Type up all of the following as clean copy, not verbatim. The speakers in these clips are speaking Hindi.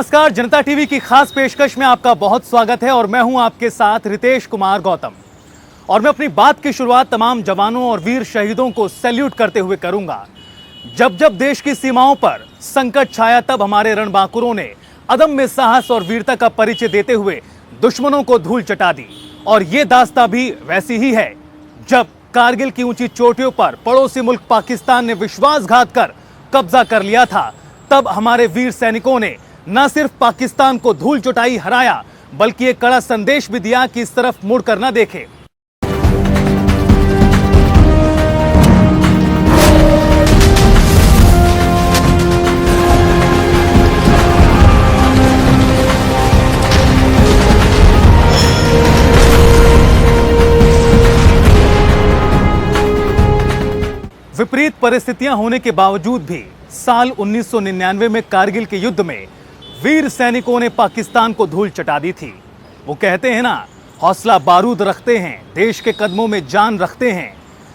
नमस्कार, जनता टीवी की खास पेशकश में आपका बहुत स्वागत है और मैं हूं आपके साथ रितेश कुमार गौतम। और मैं अपनी बात की शुरुआत तमाम जवानों और वीर शहीदों को सैल्यूट करते हुए करूंगा। जब जब देश की सीमाओं पर संकट छाया, तब हमारे रणबांकुरों ने अदम्य साहस और वीरता का परिचय देते हुए दुश्मनों को धूल चटा दी। और ये दास्तां भी वैसी ही है। जब कारगिल की ऊंची चोटियों पर पड़ोसी मुल्क पाकिस्तान ने विश्वासघात कर कब्जा कर लिया था, तब हमारे वीर सैनिकों ने न सिर्फ पाकिस्तान को धूल चटाई हराया, बल्कि एक कड़ा संदेश भी दिया कि इस तरफ मुड़कर न देखे। विपरीत परिस्थितियां होने के बावजूद भी साल 1999 में कारगिल के युद्ध में वीर सैनिकों ने पाकिस्तान को धूल चटा दी थी। वो कहते हैं ना, हौसला बारूद रखते हैं, देश के कदमों में जान रखते हैं,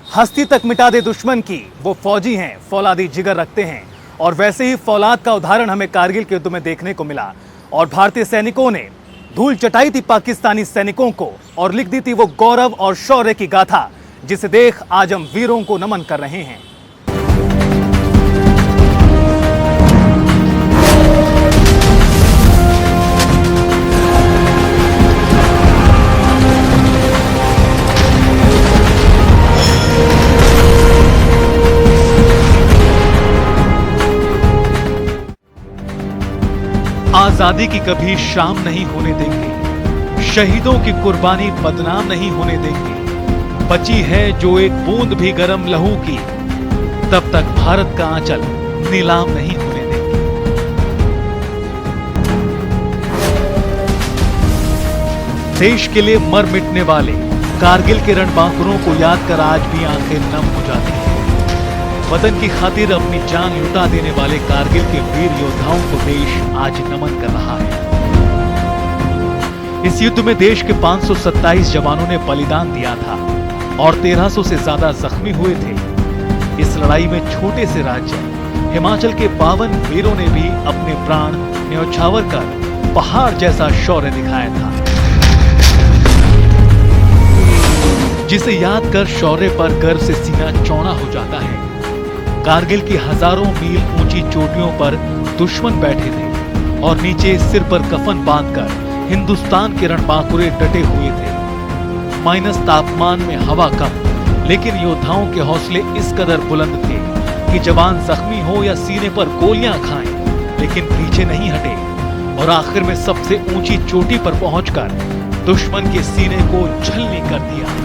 हस्ती तक मिटा दे दुश्मन की, वो फौजी हैं, फौलादी जिगर रखते हैं। और वैसे ही फौलाद का उदाहरण हमें कारगिल के युद्ध में देखने को मिला। और भारतीय सैनिकों ने धूल चटाई थी पाकिस्तानी सैनिकों को और लिख दी थी वो गौरव और शौर्य की गाथा, जिसे देख आज हम वीरों को नमन कर रहे हैं। आजादी की कभी शाम नहीं होने देंगे, शहीदों की कुर्बानी बदनाम नहीं होने देंगे। बची है जो एक बूंद भी गरम लहू की, तब तक भारत का आंचल नीलाम नहीं होने देंगे। देश के लिए मर मिटने वाले कारगिल के रणबांकुरों को याद कर आज भी आंखें नम हो जाती हैं। वतन की खातिर अपनी जान लुटा देने वाले कारगिल के वीर योद्धाओं को देश आज नमन कर रहा है। इस युद्ध में देश के 527 जवानों ने बलिदान दिया था और 1300 से ज्यादा जख्मी हुए थे। इस लड़ाई में छोटे से राज्य हिमाचल के 52 वीरों ने भी अपने प्राण न्यौछावर कर पहाड़ जैसा शौर्य दिखाया था, जिसे याद कर शौर्य पर गर्व से सीना चौड़ा हो जाता है। कारगिल की हजारों मील ऊंची चोटियों पर दुश्मन बैठे थे और नीचे सिर पर कफन बांधकर हिंदुस्तान के रणबांकुरे डटे हुए थे। माइनस तापमान में हवा कम, लेकिन योद्धाओं के हौसले इस कदर बुलंद थे कि जवान जख्मी हो या सीने पर गोलियां खाएं, लेकिन पीछे नहीं हटे और आखिर में सबसे ऊंची चोटी पर पहुंचकर दुश्मन के सीने को छलनी कर दिया।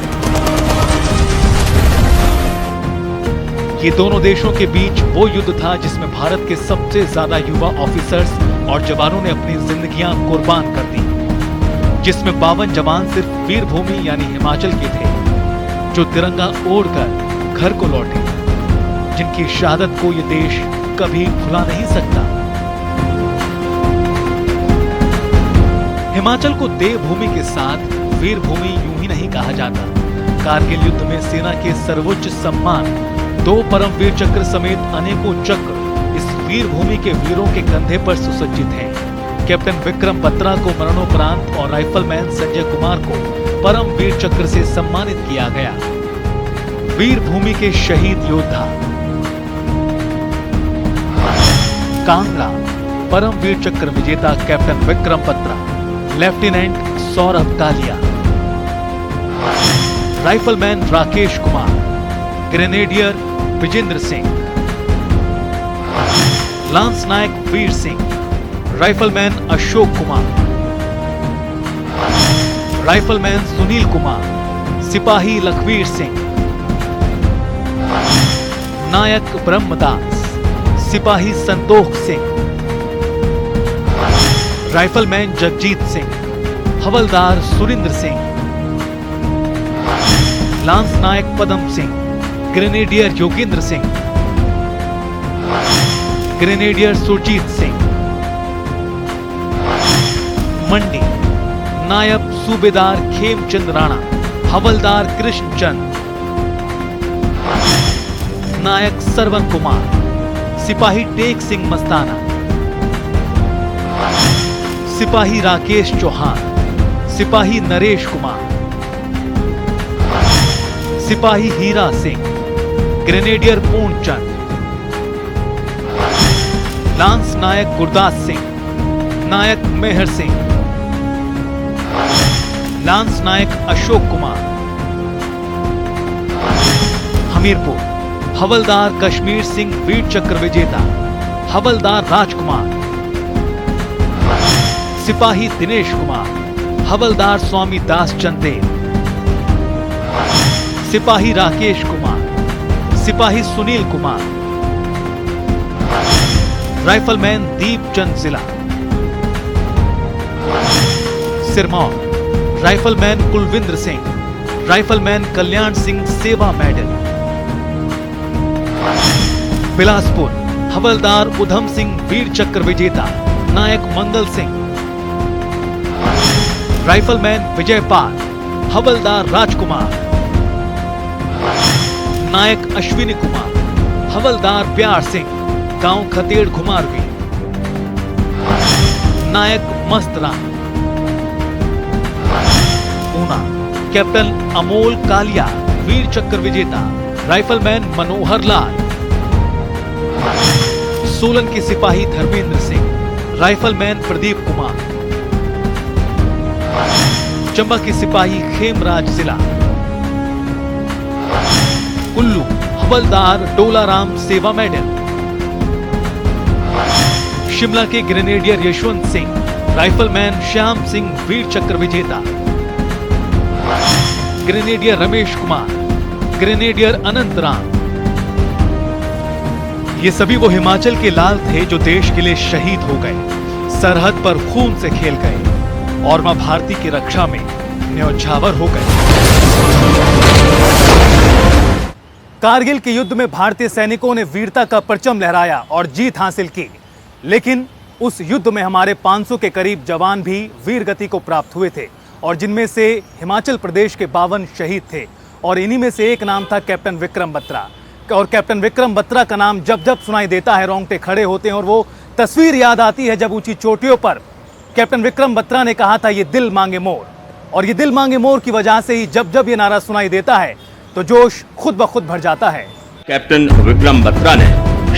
ये दोनों देशों के बीच वो युद्ध था जिसमें भारत के सबसे ज्यादा युवा ऑफिसर्स और जवानों ने अपनी जिंदगियां कुर्बान कर दी, जिसमें 52 जवान सिर्फ वीरभूमि यानी हिमाचल के थे, जो तिरंगा ओढ़कर घर को लौटे, जिनकी शहादत को ये देश कभी भुला नहीं सकता। हिमाचल को देवभूमि के साथ वीरभूमि यूं ही नहीं कहा जाता। कारगिल युद्ध में सेना के सर्वोच्च सम्मान 2 परमवीर चक्र समेत अनेकों चक्र इस वीरभूमि के वीरों के कंधे पर सुसज्जित हैं। कैप्टन विक्रम बत्रा को मरणोपरांत और राइफलमैन संजय कुमार को परमवीर चक्र से सम्मानित किया गया। वीरभूमि के शहीद योद्धा कांगड़ा परमवीर चक्र विजेता captain Vikram Batra, lieutenant Saurabh Kalia, rifleman Rakesh Kumar, grenadier Vijendra Singh, lance नायक वीर सिंह, राइफलमैन अशोक कुमार, राइफलमैन सुनील कुमार, सिपाही लखवीर सिंह, नायक ब्रह्मदास, सिपाही संतोख सिंह, राइफलमैन जगजीत सिंह, हवलदार सुरेंद्र सिंह, लांस नायक पदम सिंह, ग्रेनेडियर योगेंद्र सिंह, ग्रेनेडियर सुरजीत सिंह, मंडी नायब सूबेदार खेमचंद राणा, हवलदार कृष्णचंद, नायक सरवन कुमार, सिपाही टेक सिंह मस्ताना, सिपाही राकेश चौहान, सिपाही नरेश कुमार, सिपाही हीरा सिंह, ग्रेनेडियर पूर्णचंद, लांस नायक गुरदास सिंह, नायक मेहर सिंह, लांस नायक अशोक कुमार, हमीरपुर हवलदार कश्मीर सिंह वीर चक्र विजेता, हवलदार राजकुमार, सिपाही दिनेश कुमार, हवलदार स्वामी दास चंदेल, सिपाही राकेश कुमार, सिपाही सुनील कुमार, राइफलमैन दीप चंद जिला, सिरमौर राइफलमैन कुलविंद्र सिंह, राइफलमैन कल्याण सिंह सेवा मेडल, बिलासपुर हवलदार उधम सिंह वीर चक्र विजेता, नायक मंगल सिंह, राइफलमैन विजयपाल, हवलदार राजकुमार, नायक अश्विनी कुमार, हवलदार प्यार सिंह, गांव खतेड़ घुमारवी, नायक मस्तराम, ऊना कैप्टन अमोल कालिया वीर चक्र विजेता, राइफलमैन मनोहर लाल, सोलन के सिपाही धर्मेंद्र सिंह, राइफलमैन प्रदीप कुमार, चंबा के सिपाही खेमराज जिला, कुल्लू हवलदार डोलाराम सेवा मेडल, शिमला के ग्रेनेडियर यशवंत सिंह, राइफलमैन श्याम सिंह वीर चक्र विजेता, ग्रेनेडियर रमेश कुमार, ग्रेनेडियर अनंत राम। ये सभी वो हिमाचल के लाल थे जो देश के लिए शहीद हो गए, सरहद पर खून से खेल गए और मां भारती की रक्षा में न्यौछावर हो गए। कारगिल के युद्ध में भारतीय सैनिकों ने वीरता का परचम लहराया और जीत हासिल की, लेकिन उस युद्ध में हमारे 500 के करीब जवान भी वीर गति को प्राप्त हुए थे और जिनमें से हिमाचल प्रदेश के 52 शहीद थे और इन्हीं में से एक नाम था कैप्टन विक्रम बत्रा। और कैप्टन विक्रम बत्रा का नाम जब जब सुनाई देता है रोंगटे खड़े होते हैं और वो तस्वीर याद आती है जब ऊंची चोटियों पर कैप्टन विक्रम बत्रा ने कहा था ये दिल मांगे मोर, और ये दिल मांगे मोर की वजह से ही जब जब ये नारा सुनाई देता है तो जोश खुद ब खुद भर जाता है। कैप्टन विक्रम बत्रा ने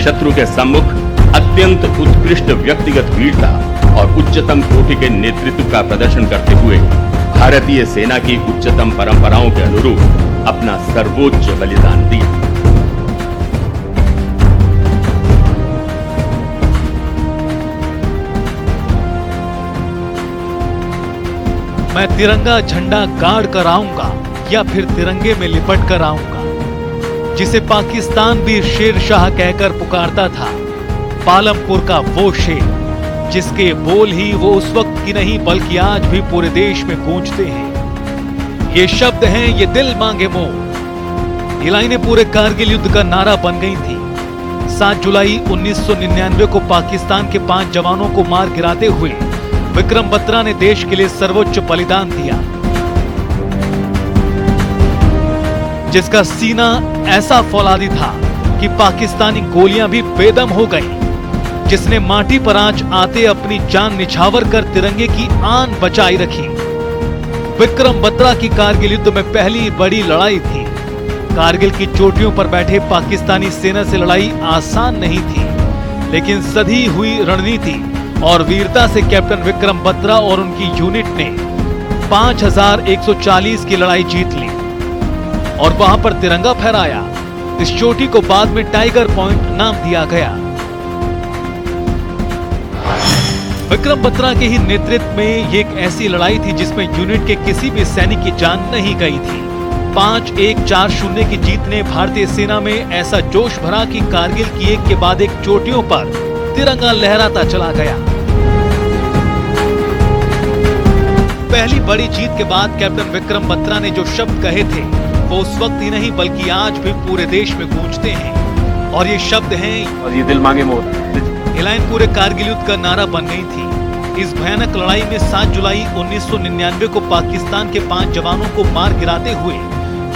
शत्रु के सम्मुख अत्यंत उत्कृष्ट व्यक्तिगत वीरता और उच्चतम कोटि के नेतृत्व का प्रदर्शन करते हुए भारतीय सेना की उच्चतम परंपराओं के अनुरूप अपना सर्वोच्च बलिदान दिया। मैं तिरंगा झंडा गाड़ कर आऊंगा या फिर तिरंगे में लिपट कर आऊंगा, जिसे पाकिस्तान भी शेर शाह कहकर पुकारता था। पालमपुर का वो शेर जिसके बोल ही वो उस वक्त की नहीं बल्कि आज भी पूरे देश में गूंजते हैं। ये शब्द हैं ये दिल मांगे मोर। ये लाइनें पूरे कारगिल युद्ध का नारा बन गई थी। 7 जुलाई 1999 को पाकिस्तान के 5 जवानों को मार गिराते हुए विक्रम बत्रा ने देश के लिए सर्वोच्च बलिदान दिया, जिसका सीना ऐसा फौलादी था कि पाकिस्तानी गोलियां भी बेदम हो गईं, जिसने माटी पर आंच आते अपनी जान निछावर कर तिरंगे की आन बचाई रखी। विक्रम बत्रा की कारगिल युद्ध में पहली बड़ी लड़ाई थी। कारगिल की चोटियों पर बैठे पाकिस्तानी सेना से लड़ाई आसान नहीं थी, लेकिन सधी हुई रणनीति और वीरता से कैप्टन विक्रम बत्रा और उनकी यूनिट ने 5140 की लड़ाई जीत ली और वहां पर तिरंगा फहराया। इस चोटी को बाद में टाइगर पॉइंट नाम दिया गया। विक्रम बत्रा के ही नेतृत्व में ये एक ऐसी लड़ाई थी जिसमें यूनिट के किसी भी सैनिक की जान नहीं गई थी। 5-1-4-0 की जीत ने भारतीय सेना में ऐसा जोश भरा कि कारगिल की एक के बाद एक चोटियों पर तिरंगा लहराता चला गया। पहली बड़ी जीत के बाद कैप्टन विक्रम बत्रा ने जो शब्द कहे थे वो उस वक्त ही नहीं बल्कि आज भी पूरे देश में गूंजते हैं और ये शब्द हैं और ये दिल मांगे मोर। ये लाइन पूरे कारगिल युद्ध का नारा बन गई थी। इस भयानक लड़ाई में 7 जुलाई 1999 को पाकिस्तान के 5 जवानों को मार गिराते हुए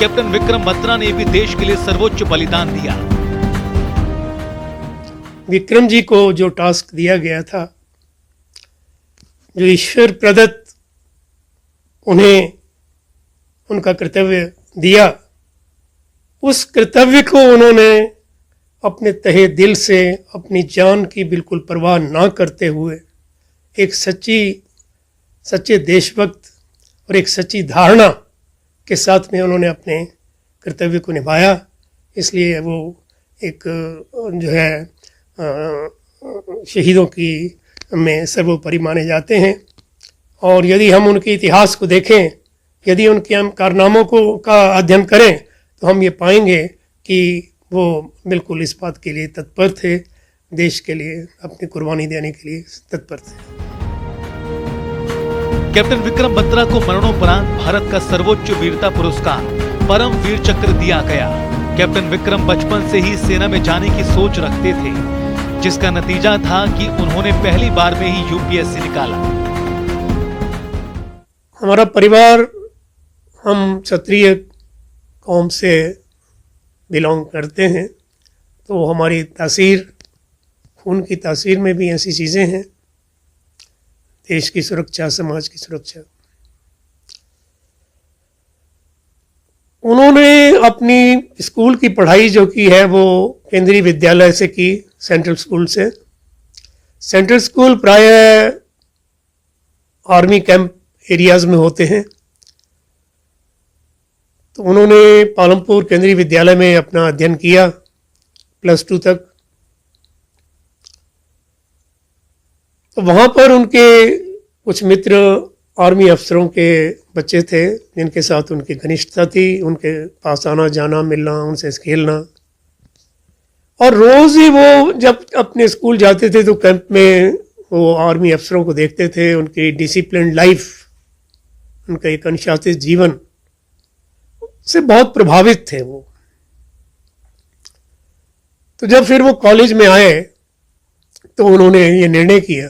कैप्टन विक्रम बत्रा ने भी देश के लिए सर्वोच्च बलिदान दिया। विक्रम जी को जो टास्क दिया गया था जो ईश्वर प्रदत्त उन्हें उनका कर्तव्य दिया, उस कर्तव्य को उन्होंने अपने तहे दिल से, अपनी जान की बिल्कुल परवाह ना करते हुए एक सच्चे देशभक्त और एक सच्ची धारणा के साथ में उन्होंने अपने कर्तव्य को निभाया। इसलिए वो एक जो है शहीदों की में सर्वोपरि माने जाते हैं। और यदि हम उनके इतिहास को देखें, यदि उनके हम कारनामों का अध्ययन करें, तो हम ये पाएंगे कि वो बिल्कुल इस बात के लिए तत्पर थे, देश के लिए अपनी कुर्बानी देने के लिए तत्पर थे। कैप्टन विक्रम बत्रा को मरणोपरांत भारत का सर्वोच्च वीरता पुरस्कार परम वीर चक्र दिया गया। कैप्टन विक्रम बचपन से ही सेना में जाने की सोच रखते थे, जिसका नतीजा था कि उन्होंने पहली बार में ही यूपीएससी निकाला। हमारा परिवार, हम क्षत्रिय कौम से बिलोंग करते हैं, तो हमारी तासीर, खून की तासीर में भी ऐसी चीज़ें हैं, देश की सुरक्षा, समाज की सुरक्षा। उन्होंने अपनी स्कूल की पढ़ाई जो की है वो केंद्रीय विद्यालय से की, सेंट्रल स्कूल से। सेंट्रल स्कूल प्रायः आर्मी कैंप एरियाज में होते हैं, तो उन्होंने पालमपुर केंद्रीय विद्यालय में अपना अध्ययन किया +2 तक। तो वहाँ पर उनके कुछ मित्र आर्मी अफसरों के बच्चे थे, जिनके साथ उनकी घनिष्ठता थी, उनके पास आना जाना, मिलना, उनसे खेलना। और रोज़ ही वो जब अपने स्कूल जाते थे तो कैंप में वो आर्मी अफसरों को देखते थे, उनकी डिसिप्लिन लाइफ, उनका एक अनुशासित जीवन से बहुत प्रभावित थे वो। तो जब फिर वो कॉलेज में आए तो उन्होंने ये निर्णय किया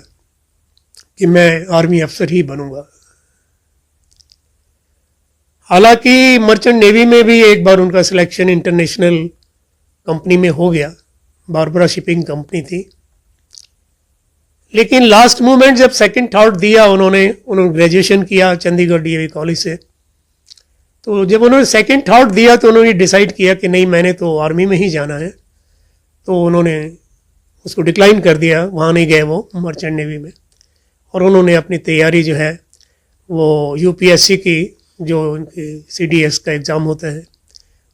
कि मैं आर्मी अफसर ही बनूंगा। हालांकि मर्चेंट नेवी में भी एक बार उनका सिलेक्शन इंटरनेशनल कंपनी में हो गया, बारबरा शिपिंग कंपनी थी। लेकिन लास्ट मोमेंट जब सेकंड थॉट दिया उन्होंने ग्रेजुएशन किया चंडीगढ़ डीएवी कॉलेज से। तो जब उन्होंने सेकंड थॉट दिया तो उन्होंने डिसाइड किया कि नहीं, मैंने तो आर्मी में ही जाना है। तो उन्होंने उसको डिक्लाइन कर दिया, वहाँ नहीं गए वो मर्चेंट नेवी में। और उन्होंने अपनी तैयारी जो है वो यूपीएससी की, जो उनकी सीडीएस का एग्ज़ाम होता है,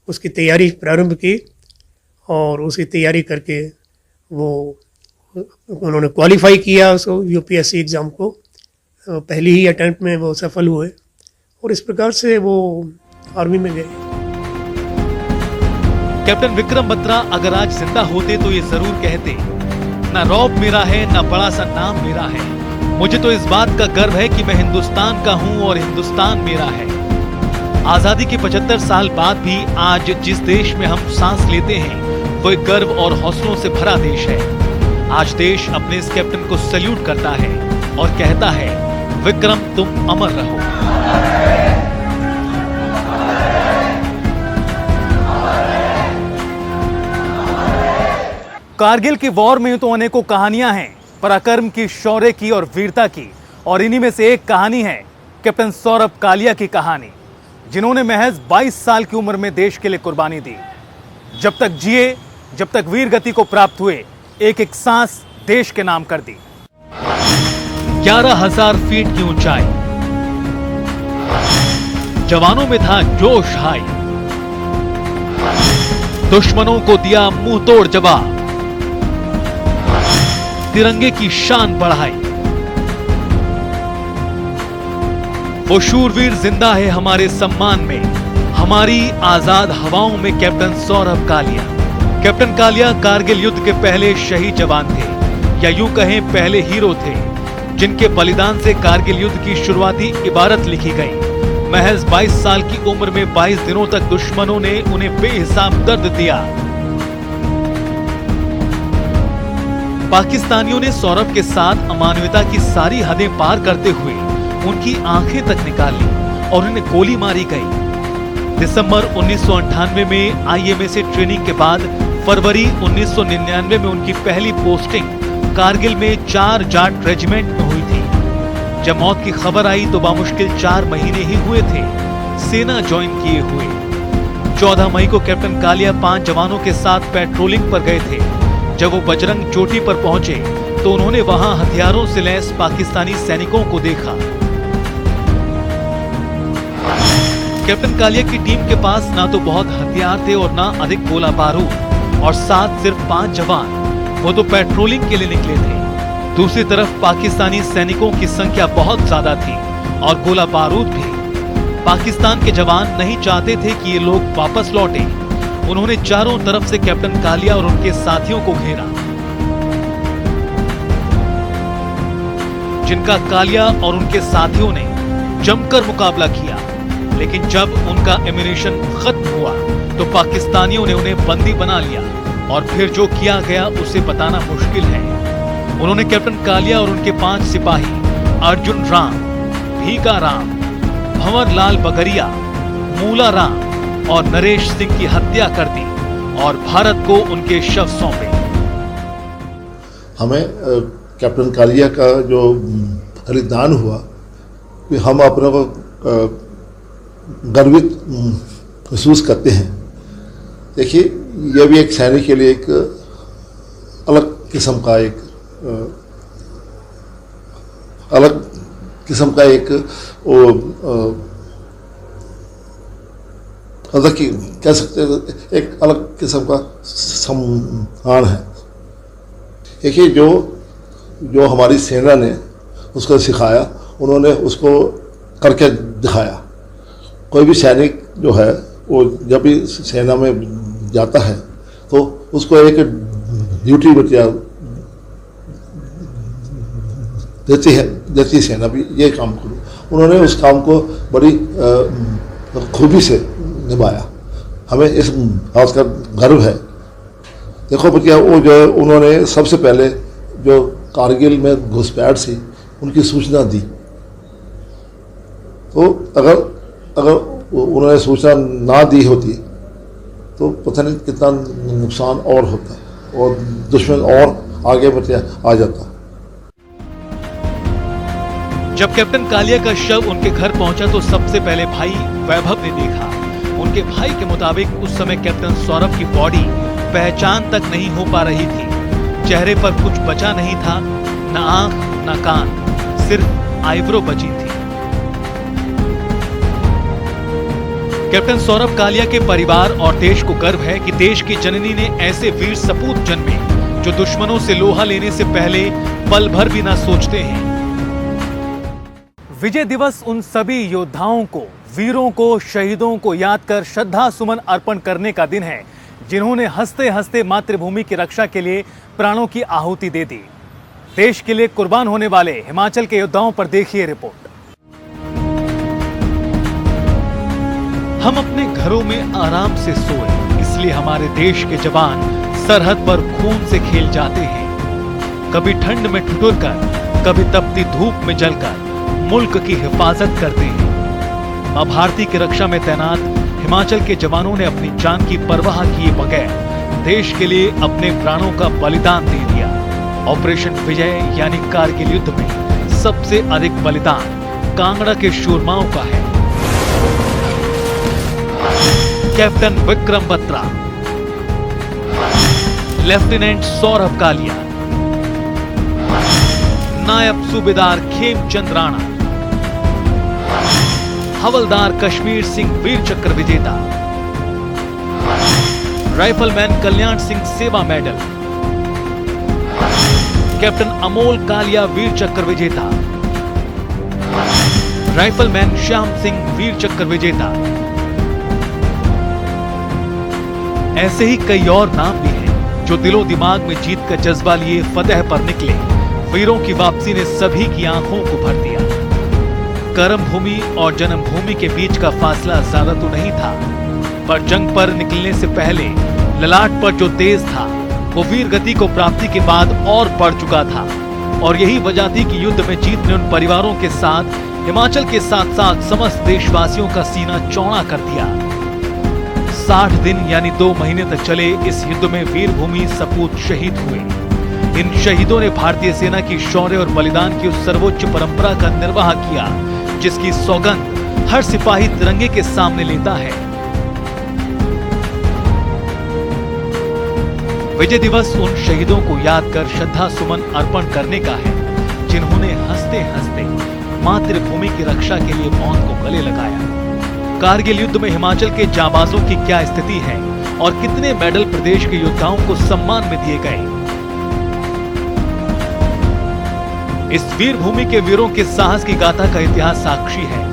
उसकी तैयारी प्रारंभ की। और उसकी तैयारी करके वो उन्होंने क्वालिफाई किया उसको, यूपीएससी एग्ज़ाम को। पहली ही अटेम्प्ट में वो सफल हुए और इस प्रकार से वो आर्मी में गए। कैप्टन विक्रम बत्रा अगर आज जिंदा होते तो ये जरूर कहते, ना रौब मेरा है, ना बड़ा सा नाम मेरा है, मुझे तो इस बात का गर्व है कि मैं हिंदुस्तान का हूं और हिंदुस्तान मेरा है। आजादी के 75 साल बाद भी आज जिस देश में हम सांस लेते हैं वो एक गर्व और हौसलों से भरा देश है। आज देश अपने इस कैप्टन को सैल्यूट करता है और कहता है, विक्रम तुम अमर रहो। कारगिल की वॉर में तो अनेकों कहानियां हैं, पराक्रम की, शौर्य की और वीरता की। और इन्हीं में से एक कहानी है कैप्टन सौरभ कालिया की कहानी, जिन्होंने महज 22 साल की उम्र में देश के लिए कुर्बानी दी। जब तक जिए, जब तक वीर गति को प्राप्त हुए, एक एक सांस देश के नाम कर दी। 11,000 फीट की ऊंचाई, जवानों में था जोश हाई, दुश्मनों को दिया मुंह तोड़ जवाब, तिरंगे की शान बढ़ाई। वो शूरवीर जिंदा है हमारे सम्मान में, हमारी आजाद हवाओं में कैप्टन सौरभ कालिया। कैप्टन कालिया कारगिल युद्ध के पहले शहीद जवान थे, या यूं कहें पहले हीरो थे, जिनके बलिदान से कारगिल युद्ध की शुरुआती इबारत लिखी गई। महज 22 साल की उम्र में 22 दिनों तक दुश्मनों ने उन्हें बेहिसाब दर्द दिया। पाकिस्तानियों ने सौरभ के साथ अमानवीयता की सारी हदें पार करते हुए उनकी आंखें तक निकाल ली और उन्हें गोली मारी गई। दिसंबर 1998 में आईएमए से ट्रेनिंग के बाद फरवरी 1999 में उनकी पहली पोस्टिंग कारगिल में 4 जाट रेजिमेंट में हुई थी। जब मौत की खबर आई तो बामुश्किल 4 महीने ही हुए थे सेना ज्वाइन किए हुए। 14 मई को कैप्टन कालिया 5 जवानों के साथ पेट्रोलिंग पर गए थे। जब वो बजरंग चोटी पर पहुंचे तो उन्होंने वहां हथियारों से लैस पाकिस्तानी सैनिकों को देखा। कैप्टन कालिया की टीम के पास ना तो बहुत हथियार थे और ना अधिक गोला बारूद, और साथ सिर्फ 5 जवान। वो तो पेट्रोलिंग के लिए निकले थे। दूसरी तरफ पाकिस्तानी सैनिकों की संख्या बहुत ज्यादा थी और गोला बारूद भी। पाकिस्तान के जवान नहीं चाहते थे कि ये लोग वापस लौटे। उन्होंने चारों तरफ से कैप्टन कालिया और उनके साथियों को घेरा, जिनका कालिया और उनके साथियों ने जमकर मुकाबला किया। लेकिन जब उनका एमिनेशन खत्म हुआ तो पाकिस्तानियों ने उन्हें बंदी बना लिया और फिर जो किया गया उसे बताना मुश्किल है। उन्होंने कैप्टन कालिया और उनके 5 सिपाही अर्जुन राम, भीका राम, भंवर लाल बगरिया, मूला राम और नरेश सिंह की हत्या कर दी और भारत को उनके शव सौंपे। हमें कैप्टन कालिया का जो बलिदान हुआ कि हम अपने को गर्वित महसूस करते हैं। देखिए, यह भी एक सैनिक के लिए एक अलग किस्म का एक कह सकते हैं एक अलग किस्म का सम्मान है। देखिए, जो हमारी सेना ने उसको सिखाया, उन्होंने उसको करके दिखाया। कोई भी सैनिक जो है वो जब भी सेना में जाता है तो उसको एक ड्यूटी देती सेना भी, ये काम करो। उन्होंने उस काम को बड़ी खूबी से निभाया। हमें इस बात का गर्व है। देखो बच्चिया, वो जो उन्होंने सबसे पहले जो कारगिल में घुसपैठ थी उनकी सूचना दी। तो अगर उन्होंने सूचना ना दी होती तो पता नहीं कितना नुकसान और होता और दुश्मन और आगे बच्चिया आ जाता। जब कैप्टन कालिया का शव उनके घर पहुंचा तो सबसे पहले भाई वैभव ने देखा। उनके भाई के मुताबिक उस समय कैप्टन सौरभ की बॉडी पहचान तक नहीं हो पा रही थी। चेहरे पर कुछ बचा नहीं था, न आंख न कान, सिर्फ आईब्रो बची थी। कैप्टन सौरभ कालिया के परिवार और देश को गर्व है कि देश की जननी ने ऐसे वीर सपूत जन्मे जो दुश्मनों से लोहा लेने से पहले पल भर भी ना सोचते हैं। विजय दिवस उन सभी योद्धाओं को, वीरों को, शहीदों को याद कर श्रद्धा सुमन अर्पण करने का दिन है जिन्होंने हंसते हंसते मातृभूमि की रक्षा के लिए प्राणों की आहुति दे दी। देश के लिए कुर्बान होने वाले हिमाचल के योद्धाओं पर देखिए रिपोर्ट। हम अपने घरों में आराम से सोए, इसलिए हमारे देश के जवान सरहद पर खून से खेल जाते हैं। कभी ठंड में ठिठुर कर, कभी तपती धूप में जलकर मुल्क की हिफाजत करते हैं। मां भारती की रक्षा में तैनात हिमाचल के जवानों ने अपनी जान की परवाह किए बगैर देश के लिए अपने प्राणों का बलिदान दे दिया। ऑपरेशन विजय यानी कारगिल युद्ध में सबसे अधिक बलिदान कांगड़ा के शूरमाओं का है। कैप्टन विक्रम बत्रा, लेफ्टिनेंट सौरभ कालिया, नायब सूबेदार खेमचंद राणा, हवलदार कश्मीर सिंह वीर चक्र विजेता, राइफलमैन कल्याण सिंह सेवा मेडल, कैप्टन अमोल कालिया वीर चक्र विजेता, राइफलमैन श्याम सिंह वीर चक्र विजेता। ऐसे ही कई और नाम भी हैं जो दिलो दिमाग में जीत का जज्बा लिए फतेह पर निकले। वीरों की वापसी ने सभी की आंखों को भर दिया। कर्म भूमि और जन्म भूमि के बीच का फासला ज्यादा तो नहीं था, पर जंग पर निकलने से पहले ललाट पर जो तेज था वो वीर गति को प्राप्ति के बाद और बढ़ चुका था। और यही वजह थी कि युद्ध में जीत ने उन परिवारों के साथ हिमाचल के साथ साथ समस्त देशवासियों का सीना चौड़ा कर दिया। 60 दिन यानी 2 महीने तक चले इस युद्ध में वीर भूमि सपूत शहीद हुए। इन शहीदों ने भारतीय सेना की शौर्य और बलिदान की उस सर्वोच्च परंपरा का निर्वाह किया जिसकी सौगंध हर सिपाही तिरंगे के सामने लेता है। विजय दिवस उन शहीदों को याद कर श्रद्धा सुमन अर्पण करने का है जिन्होंने हंसते हंसते मातृभूमि की रक्षा के लिए मौत को गले लगाया। कारगिल युद्ध में हिमाचल के जांबाजों की क्या स्थिति है और कितने मेडल प्रदेश के योद्धाओं को सम्मान में दिए गए। इस वीर भूमि के वीरों के साहस की गाथा का इतिहास साक्षी है।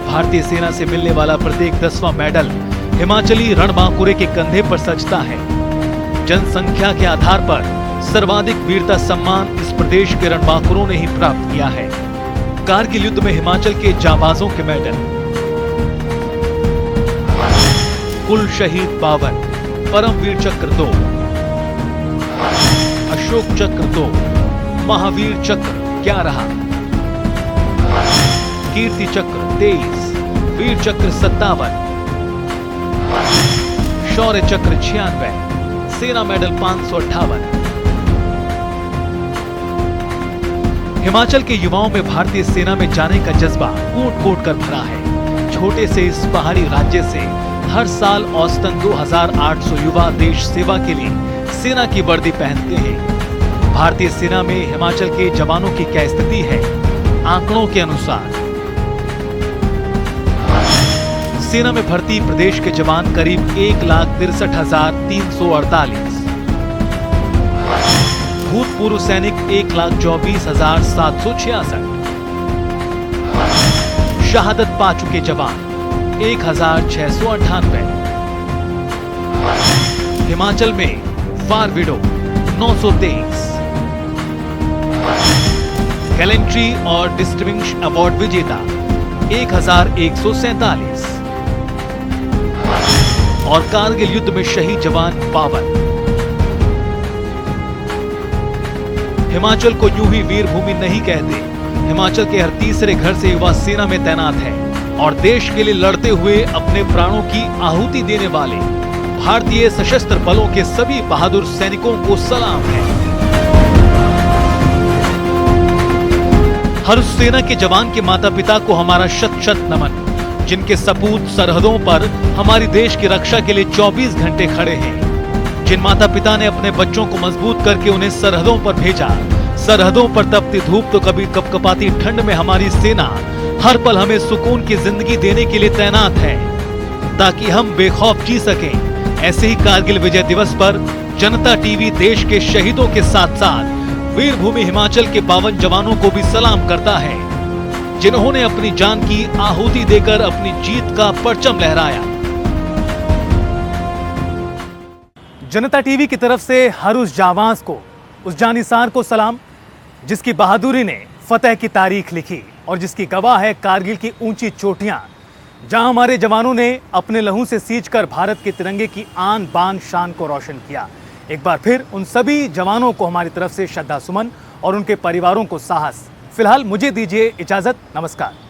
भारतीय सेना से मिलने वाला प्रत्येक 10वां मेडल हिमाचली रणबांकुरे के कंधे पर सजता है। जनसंख्या के आधार पर सर्वाधिक वीरता सम्मान इस प्रदेश के रणबांकुरों ने ही प्राप्त किया है। कारगिल युद्ध में हिमाचल के जांबाजों के मेडल कुल शहीद 52, परमवीर चक्र 2, अशोक चक्र 2, महावीर चक्र 11, कीर्ति चक्र 23, वीर चक्र 57, शौर्य चक्र 96, सेना मेडल 558। हिमाचल के युवाओं में भारतीय सेना में जाने का जज्बा कूट कूट कर भरा है। छोटे से इस पहाड़ी राज्य से हर साल औसतन 2800 युवा देश सेवा के लिए सेना की वर्दी पहनते हैं। भारतीय सेना में हिमाचल के जवानों की क्या स्थिति है? आंकड़ों के अनुसार सेना में भर्ती प्रदेश के जवान करीब 1,63,348, भूतपूर्व सैनिक 1,24,766, शहादत पा चुके जवान 1,698। हिमाचल में वार विडो 923, गैलेंट्री और डिस्टिंग्विश अवार्ड विजेता 1,147 और कारगिल युद्ध में शहीद जवान 52। हिमाचल को यूं ही वीर भूमि नहीं कहते। हिमाचल के हर तीसरे घर से युवा सेना में तैनात है और देश के लिए लड़ते हुए अपने प्राणों की आहुति देने वाले भारतीय सशस्त्र बलों के सभी बहादुर सैनिकों को सलाम है। हर उस सेना के जवान के माता पिता को हमारा शत शत नमन, जिनके सपूत सरहदों पर हमारी देश की रक्षा के लिए 24 घंटे खड़े हैं। जिन माता पिता ने अपने बच्चों को मजबूत करके उन्हें सरहदों पर भेजा। सरहदों पर तपती धूप तो कभी कपकपाती ठंड में हमारी सेना हर पल हमें सुकून की जिंदगी देने के लिए तैनात है ताकि हम बेखौफ जी सकें। ऐसे ही कारगिल विजय दिवस पर जनता टीवी देश के शहीदों के साथ साथ वीर भूमि हिमाचल के 52 जवानों को भी सलाम करता है जिन्होंने अपनी जान की आहुति देकर अपनी जीत का परचम लहराया। जनता टीवी की तरफ से हर उस जाबाज को, उस जानिसार को सलाम जिसकी बहादुरी ने फतेह की तारीख लिखी और जिसकी गवाह है कारगिल की ऊंची चोटियां, जहां हमारे जवानों ने अपने लहू से सींचकर भारत के तिरंगे की आन बान शान को रोशन किया। एक बार फिर उन सभी जवानों को हमारी तरफ से श्रद्धा सुमन और उनके परिवारों को साहस। फिलहाल मुझे दीजिए इजाजत। नमस्कार।